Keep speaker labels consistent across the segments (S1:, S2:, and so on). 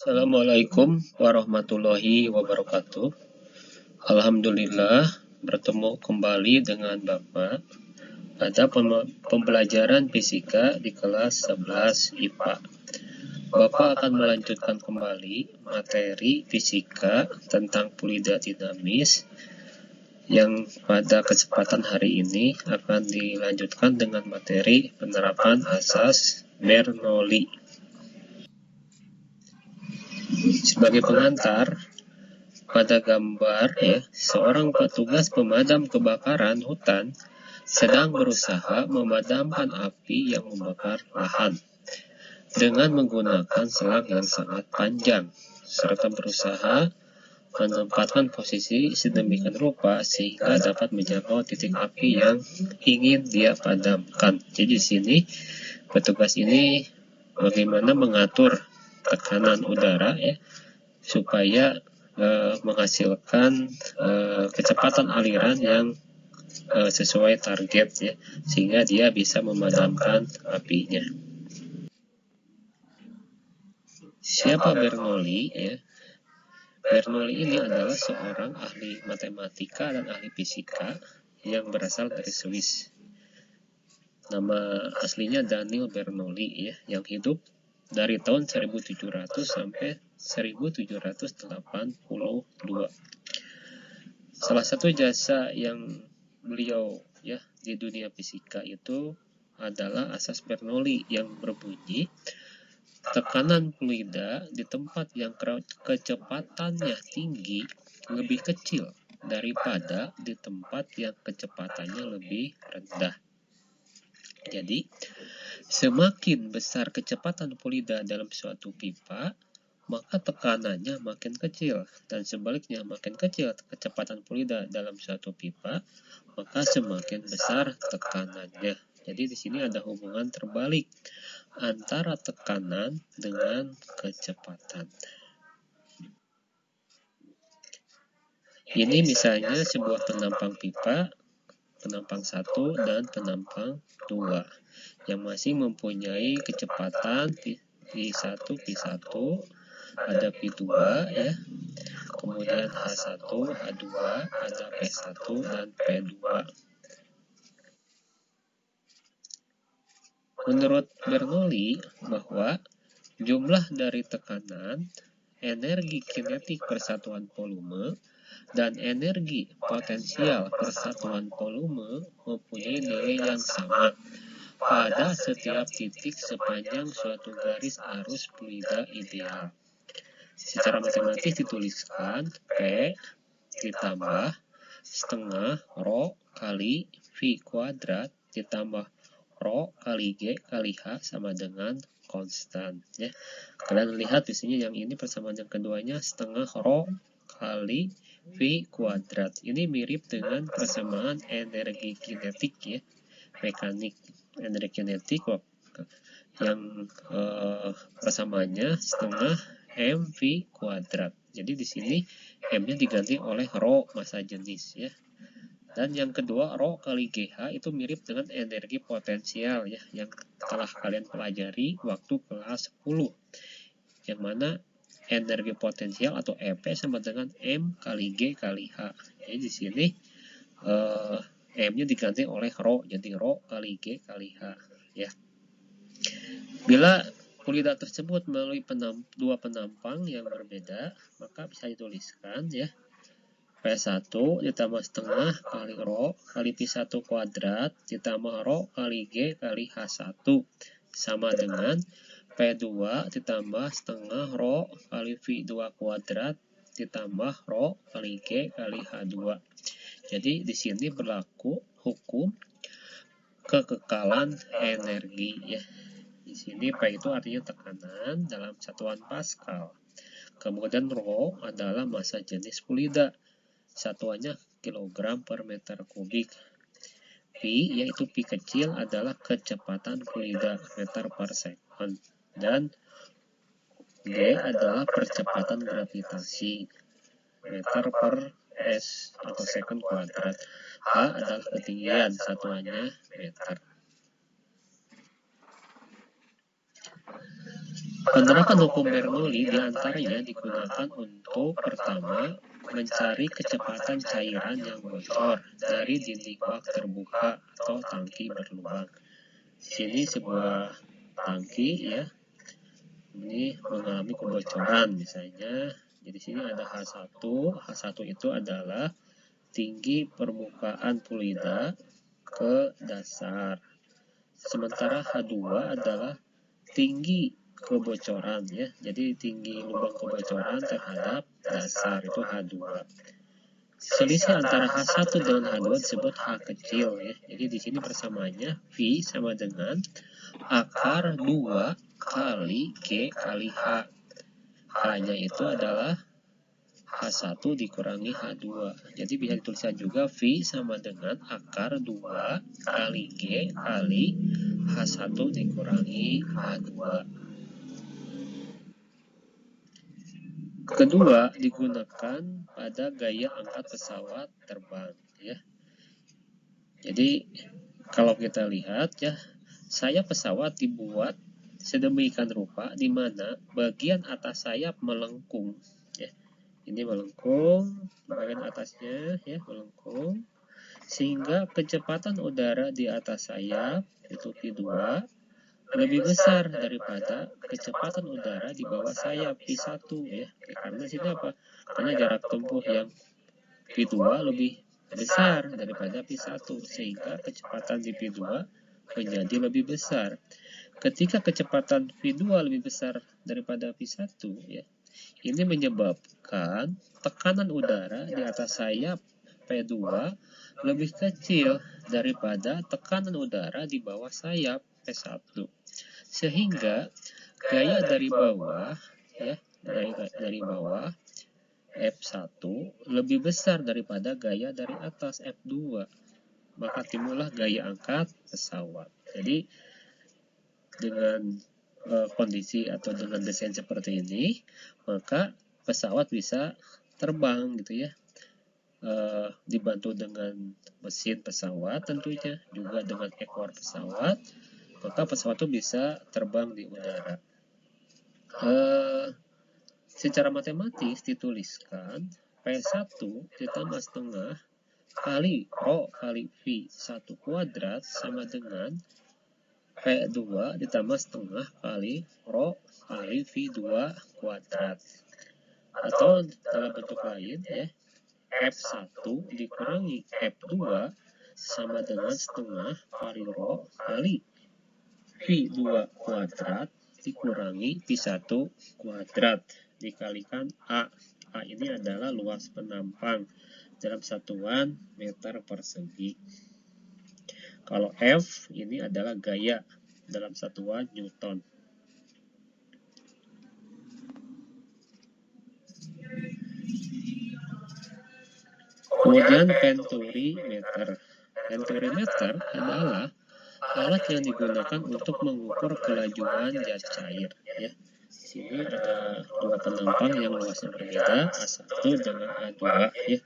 S1: Assalamualaikum warahmatullahi wabarakatuh. Alhamdulillah bertemu kembali dengan Bapak pada pembelajaran fisika di kelas 11 IPA. Bapak akan melanjutkan kembali materi fisika tentang fluida dinamis yang pada kesempatan hari ini akan dilanjutkan dengan materi penerapan asas Bernoulli. Sebagai pengantar, pada gambar seorang petugas pemadam kebakaran hutan sedang berusaha memadamkan api yang membakar lahan dengan menggunakan selang yang sangat panjang, serta berusaha menempatkan posisi sedemikian rupa sehingga dapat menjangkau titik api yang ingin dia padamkan. Jadi di sini petugas ini bagaimana mengatur tekanan udara supaya menghasilkan kecepatan aliran yang sesuai target sehingga dia bisa memadamkan apinya. Siapa Bernoulli Bernoulli ini adalah seorang ahli matematika dan ahli fisika yang berasal dari Swiss. Nama aslinya Daniel Bernoulli yang hidup dari tahun 1700 sampai 1782. Salah satu jasa yang beliau di dunia fisika itu adalah asas Bernoulli yang berbunyi tekanan fluida di tempat yang kecepatannya tinggi lebih kecil daripada di tempat yang kecepatannya lebih rendah. Jadi, semakin besar kecepatan fluida dalam suatu pipa, maka tekanannya makin kecil, dan sebaliknya makin kecil kecepatan fluida dalam suatu pipa, maka semakin besar tekanannya. Jadi di sini ada hubungan terbalik antara tekanan dengan kecepatan. Ini misalnya sebuah penampang pipa, penampang 1 dan penampang 2 yang masih mempunyai kecepatan P1, P1, ada P2 kemudian H1, H2, ada P1 dan P2. Menurut Bernoulli bahwa jumlah dari tekanan, energi kinetik persatuan volume, dan energi potensial persatuan volume mempunyai nilai yang sama pada setiap titik sepanjang suatu garis arus fluida ideal. Secara matematis dituliskan P ditambah setengah rho kali V kuadrat ditambah rho kali G kali H sama dengan konstan Kalian lihat di sini yang ini persamaan yang keduanya setengah rho kali V kuadrat. Ini mirip dengan persamaan energi kinetik mekanik. Energi kinetik yang persamaannya setengah mv kuadrat. Jadi di sini m-nya diganti oleh rho massa jenis Dan yang kedua, rho kali GH itu mirip dengan energi potensial yang telah kalian pelajari waktu kelas 10. Yang mana energi potensial atau EP sama dengan M kali G kali H. Jadi di sini M-nya diganti oleh rho, jadi rho kali G kali H Bila fluida tersebut melalui dua penampang yang berbeda, maka bisa dituliskan P1 ditambah setengah kali rho kali P1 kuadrat ditambah rho kali G kali H1 sama dengan P2 ditambah setengah rho kali V2 kuadrat ditambah rho kali G kali H2. Jadi di sini berlaku hukum kekekalan energi Di sini P itu artinya tekanan dalam satuan Pascal. Kemudian rho adalah massa jenis fluida. Satuannya kilogram per meter kubik. P yaitu P kecil adalah kecepatan fluida meter per second. Dan G adalah percepatan gravitasi meter per S atau second kuadrat. H adalah ketinggian, satuannya meter. Penerapan hukum Bernoulli diantaranya digunakan untuk pertama, mencari kecepatan cairan yang bocor dari dinding bak terbuka atau tangki berlubang. Di sini sebuah tangki ya, ini mengalami kebocoran misalnya. Jadi sini ada H1. H1 itu adalah tinggi permukaan fluida ke dasar. Sementara H2 adalah tinggi kebocoran ya. Jadi tinggi lubang kebocoran terhadap dasar itu H2. Selisih antara H1 dengan H2 disebut H kecil ya. Jadi di sini persamaannya V sama dengan akar 2 kali G kali H. H-nya itu adalah H1 dikurangi H2. Jadi bisa dituliskan juga V sama dengan akar 2 kali G kali H1 dikurangi H2. Kedua, digunakan pada gaya angkat pesawat terbang ya. Jadi kalau kita lihat ya, sayap pesawat dibuat sedemikian rupa di mana bagian atas sayap melengkung ya. Ini melengkung, bagian atasnya ya melengkung, sehingga kecepatan udara di atas sayap itu V2 lebih besar daripada kecepatan udara di bawah sayap V1 ya. Karena sini apa? Karena jarak tempuh yang V2 lebih besar daripada V1 sehingga kecepatan di V2 menjadi lebih besar. Ketika kecepatan V2 lebih besar daripada V1 ya, ini menyebabkan tekanan udara di atas sayap P2 lebih kecil daripada tekanan udara di bawah sayap P1. Sehingga gaya dari bawah ya, dari bawah F1 lebih besar daripada gaya dari atas F2. Maka timbullah gaya angkat pesawat. Jadi dengan kondisi atau dengan desain seperti ini, maka pesawat bisa terbang gitu ya. Dibantu dengan mesin pesawat tentunya, juga dengan ekor pesawat, maka pesawat itu bisa terbang di udara. Secara matematis dituliskan P1 ditambah setengah kali Rho kali V1 kuadrat sama dengan P2 ditambah setengah kali Rho kali V2 kuadrat. Atau dalam bentuk lain ya, F1 dikurangi F2 sama dengan setengah kali Rho kali V2 kuadrat dikurangi V1 kuadrat dikalikan A. A ini adalah luas penampang dalam satuan meter persegi. Kalau F ini adalah gaya dalam satuan Newton. Kemudian penturimeter. Penturimeter adalah alat yang digunakan untuk mengukur kelajuan zat cair ya. Di sini ada dua penampang yang luasnya berbeda, A1 dengan A2 ya.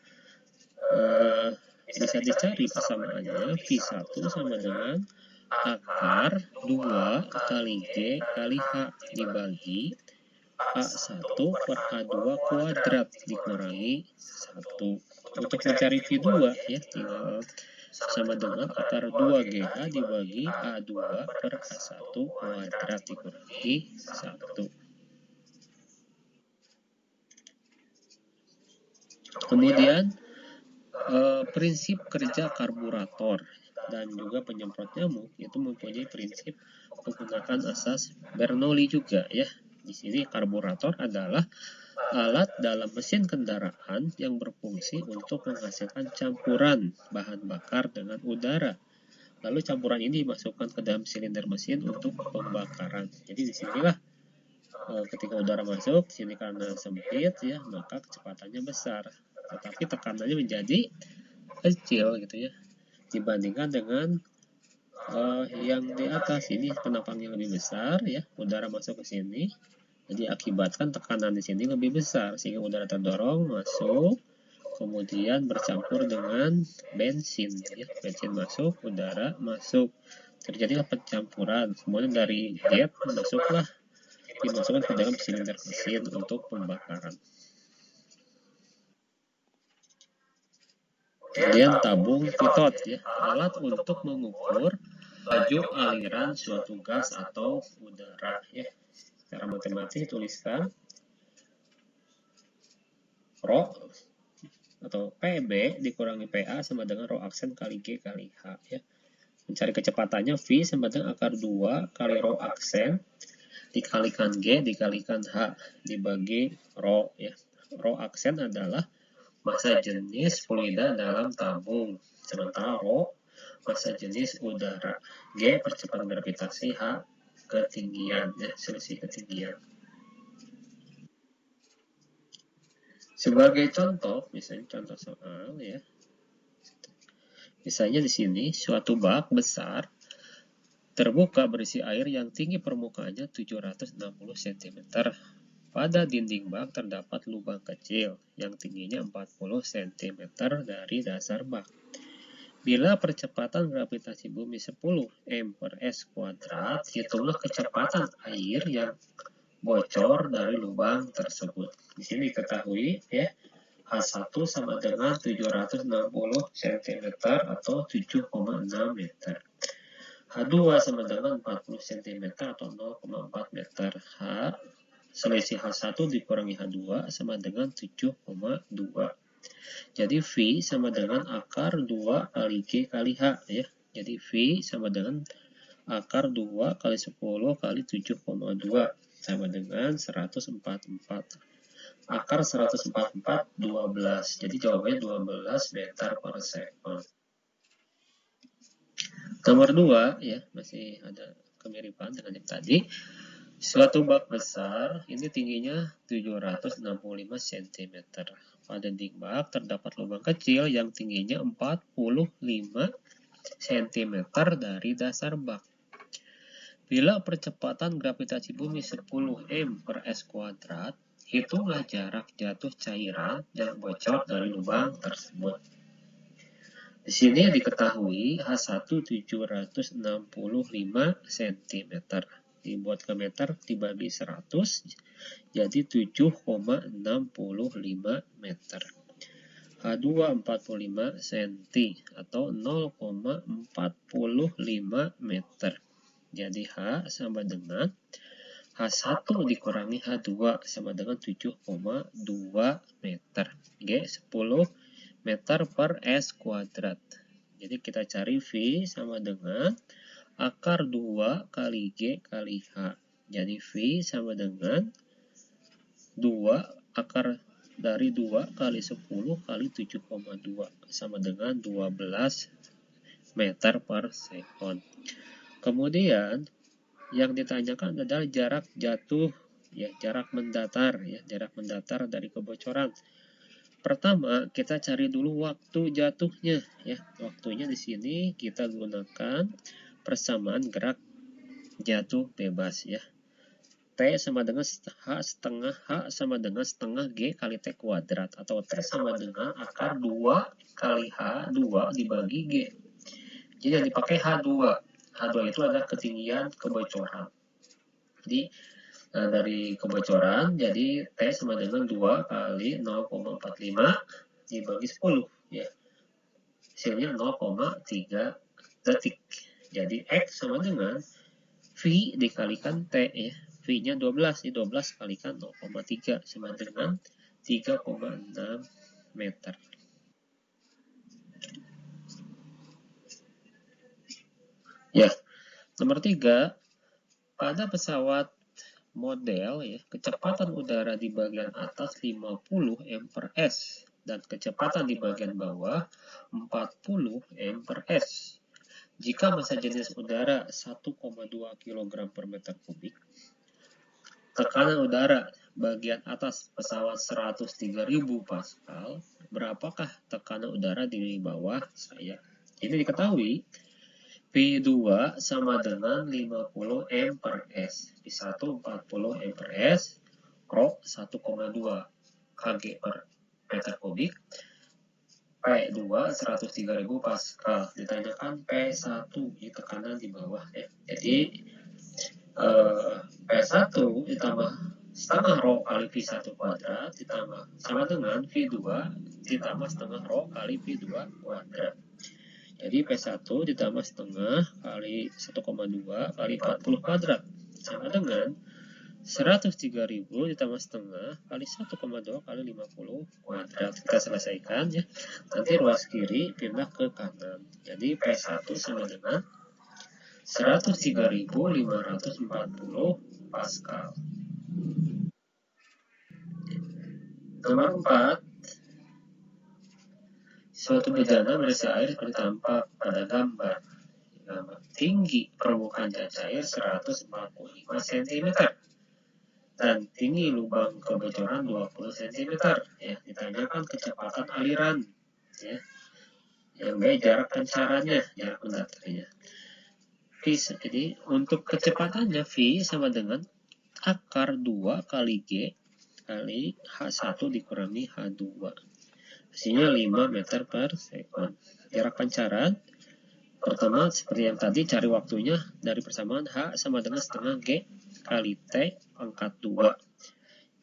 S1: Bisa dicari persamaannya, V1 sama dengan akar 2 kali G kali H dibagi A1 per A2 kuadrat dikurangi 1. Untuk mencari V2 ya, tinggal sama dengan akar 2GH dibagi A2 per A1 kuadrat dikurangi 1. Kemudian prinsip kerja karburator dan juga penyemprot nyamuk itu mempunyai prinsip menggunakan asas Bernoulli juga ya. Di sini karburator adalah alat dalam mesin kendaraan yang berfungsi untuk menghasilkan campuran bahan bakar dengan udara. Lalu campuran ini dimasukkan ke dalam silinder mesin untuk pembakaran. Jadi disinilah ketika udara masuk, sini karena sempit ya, maka kecepatannya besar. Tetapi tekanannya menjadi kecil gitu ya, dibandingkan dengan yang di atas. Ini penampangnya lebih besar ya, udara masuk ke sini, jadi akibatkan tekanan di sini lebih besar sehingga udara terdorong masuk, kemudian bercampur dengan bensin ya, bensin masuk, udara masuk, terjadilah pencampuran, kemudian dari jet masuklah dimasukkan ke dalam silinder mesin untuk pembakaran. Kemudian tabung pitot, ya, alat untuk mengukur laju aliran suatu gas atau udara, ya. Secara matematis tuliskan Rho atau PB dikurangi PA sama dengan Rho aksen kali G kali H, ya. Mencari kecepatannya V sama dengan akar 2 kali Rho aksen dikalikan G dikalikan H dibagi Rho, ya. Rho aksen adalah massa jenis fluida dalam tabung, sementara Rho massa jenis udara. G percepatan gravitasi, H ketinggian, ya, selisih ketinggian. Sebagai contoh, misalnya contoh soal, ya. Misalnya di sini suatu bak besar terbuka berisi air yang tinggi permukaannya 760 cm. Pada dinding bak terdapat lubang kecil yang tingginya 40 cm dari dasar bak. Bila percepatan gravitasi bumi 10 m per s kuadrat, hitunglah kecepatan air yang bocor dari lubang tersebut. Di sini diketahui, ya, H1 sama dengan 760 cm atau 7,6 meter. H2 sama dengan 40 cm atau 0,4 meter. Selisih H1 dikurangi H2 sama dengan 7,2. Jadi V sama dengan akar 2 kali G kali H, ya. Jadi V sama dengan akar 2 kali 10 kali 7,2 sama dengan 144. Akar 144 12. Jadi jawabannya 12 meter per second. Nomor 2, ya, masih ada kemiripan dengan yang tadi. Suatu bak besar, ini tingginya 765 cm. Pada dinding bak terdapat lubang kecil yang tingginya 45 cm dari dasar bak. Bila percepatan gravitasi bumi 10 m per s kuadrat, hitunglah jarak jatuh cairan yang bocor dari lubang tersebut. Di sini diketahui H1 765 cm. Dibuat ke meter dibagi 100, jadi 7,65 meter. H2 45 cm atau 0,45 meter. Jadi H sama dengan H1 dikurangi H2 sama dengan 7,2 meter. G 10 meter per S kuadrat. Jadi kita cari V sama dengan akar 2 kali G kali H. Jadi V sama dengan 2 akar dari 2 kali 10 kali 7,2 sama dengan 12 meter per sekon. Kemudian yang ditanyakan adalah jarak jatuh, ya, jarak mendatar, ya, jarak mendatar dari kebocoran. Pertama, kita cari dulu waktu jatuhnya, ya. Waktunya di sini kita gunakan persamaan gerak jatuh bebas, ya. T sama dengan H setengah H sama dengan setengah G kali T kuadrat, atau T sama dengan akar 2 kali H2 dibagi G. Jadi yang dipakai H2. H2 itu adalah ketinggian kebocoran. Jadi dari kebocoran, jadi T sama dengan 2 kali 0,45 dibagi 10, ya. Hasilnya 0,3 detik. Jadi X sama dengan V dikalikan T, ya. V-nya 12, 12 kalikan 0,3 sama dengan 3,6 meter. Ya, nomor 3, pada pesawat model, ya, kecepatan udara di bagian atas 50 m per s dan kecepatan di bagian bawah 40 m per s. Jika massa jenis udara 1,2 kg per meter kubik, tekanan udara bagian atas pesawat 103.000 Pascal, berapakah tekanan udara di bawah saya? Ini diketahui P2 sama dengan 50 m per s. P1 40 m per s, Rho 1,2 kg per meter kubik, P2 103.000 Pascal. Ditanyakan P1, ini tekanan di bawah, ya. Jadi P1 ditambah setengah rho kali V1 kuadrat ditambah sama dengan V2 ditambah setengah rho kali V2 kuadrat. Jadi P1 ditambah setengah kali 1,2 kali 40 kuadrat sama dengan 103.000 ditambah setengah kali 1,2 kali 50 kuadrat. Kita selesaikan ya. Nanti ruas kiri pindah ke kanan. Jadi P1 sama dengan 103.540 Pascal. Nomor 4. Suatu bejana berisi air seperti tampak pada gambar. Tinggi permukaan cair 145 cm dan tinggi lubang kebocoran 20 cm. Ya, ditanyakan kecepatan aliran. Ya. Yang B jarak pancarannya, jarak mendatarnya. Jadi untuk kecepatannya V sama dengan akar 2 kali G kali H1 dikurangi H2. Hasilnya 5 meter per sekon. Jarak pancaran pertama seperti yang tadi, cari waktunya dari persamaan H sama dengan setengah G kali T pangkat 2.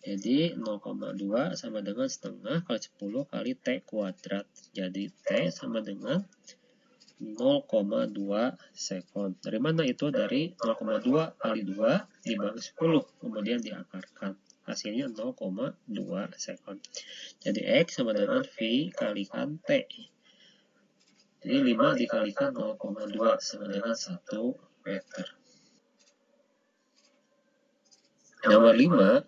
S1: Jadi 0,2 sama dengan setengah kali 10 kali T kuadrat. Jadi T sama dengan 0,2 sekon. Dari mana itu? Dari 0,2 kali 2 dibagi 10, kemudian diakarkan. Hasilnya 0,2 sekon. Jadi X sama dengan V kalikan T. Jadi 5 dikalikan 0,2 sama dengan 1 meter. Nomor 5.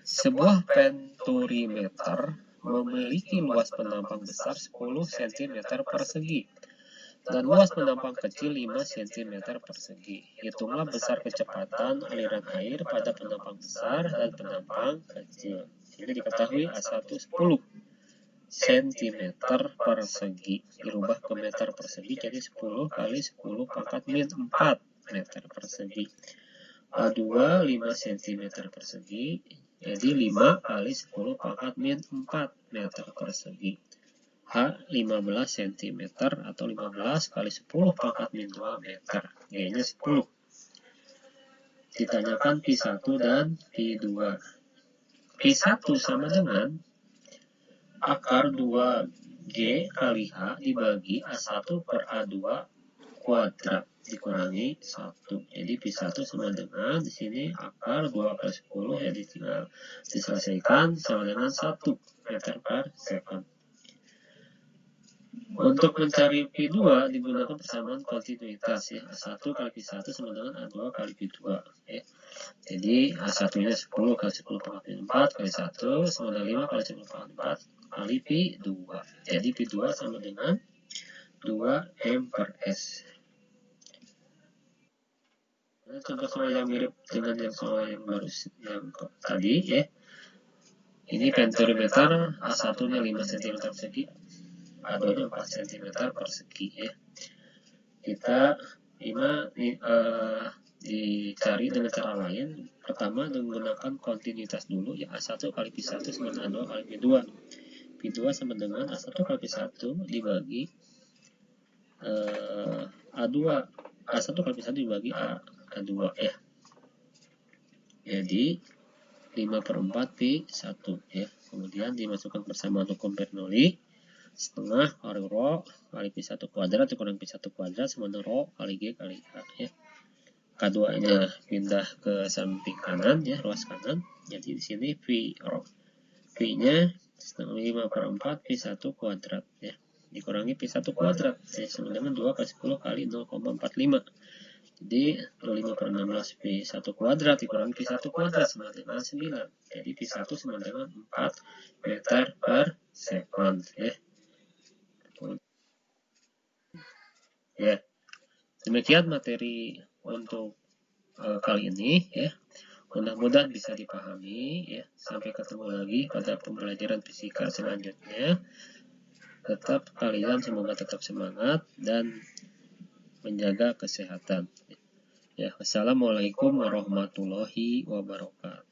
S1: Sebuah penturimeter memiliki luas penampang besar 10 cm persegi dan luas penampang kecil 5 cm persegi. Hitunglah besar kecepatan aliran air pada penampang besar dan penampang kecil. Jadi diketahui A1 10 cm persegi. Dirubah ke meter persegi jadi 10 kali 10 pangkat min 4 meter persegi. A2 5 cm persegi. Jadi 5 kali 10 pangkat min 4 meter persegi. H 15 cm atau 15 kali 10 pangkat min 2 meter. G-nya 10. Ditanyakan P1 dan P2. P1 sama dengan akar 2G kali H dibagi A1 per A2 kuadrat dikurangi 1. Jadi P1 sama dengan di sini akar 2 kali 10, jadi tinggal diselesaikan sama dengan 1 meter per sekon. Untuk mencari P2 digunakan persamaan kontinuitas ya. A1 kali P1 sama dengan A2 kali P2 ya. Jadi A1-nya 10 kali 10 pangkat 4 kali 1 sama dengan 5 kali 10 pangkat 4 kali P2. Jadi P2 sama dengan 2 M per S. Nah, contoh soal yang mirip dengan yang soal yang baru yang tadi ya. Ini penturimeter A1-nya 5 cm persegi, A2-nya 4 cm persegi ya. Kita dicari dengan cara lain. Pertama menggunakan kontinuitas dulu ya, A1 kali P1 sama dengan A2 kali P2. P2 sama dengan A1 kali P1 dibagi A2 kali P1 dibagi A2 ya. Jadi 5 per 4 P1 ya. Kemudian dimasukkan persamaan hukum Bernoulli. Setengah kali rho kali P1 kuadrat dikurang P1 kuadrat sama dengan rho kali G kali H ya. K2-nya pindah ke samping kanan ya, ruas kanan. Jadi di sini V-nya setengah 5 per 4 P1 kuadrat ya. Dikurangi P1 kuadrat ya, sama dengan 2 kali 10 kali 0,45. Jadi 5 per 16 P1 kuadrat dikurangi P1 kuadrat sama dengan 9. Jadi P1 sama dengan 4 meter per sekon ya. Ya, demikian materi untuk kali ini ya. Mudah-mudahan bisa dipahami ya. Sampai ketemu lagi pada pembelajaran fisika selanjutnya. Tetap kalian semoga tetap semangat dan menjaga kesehatan. Ya, wassalamualaikum warahmatullahi wabarakatuh.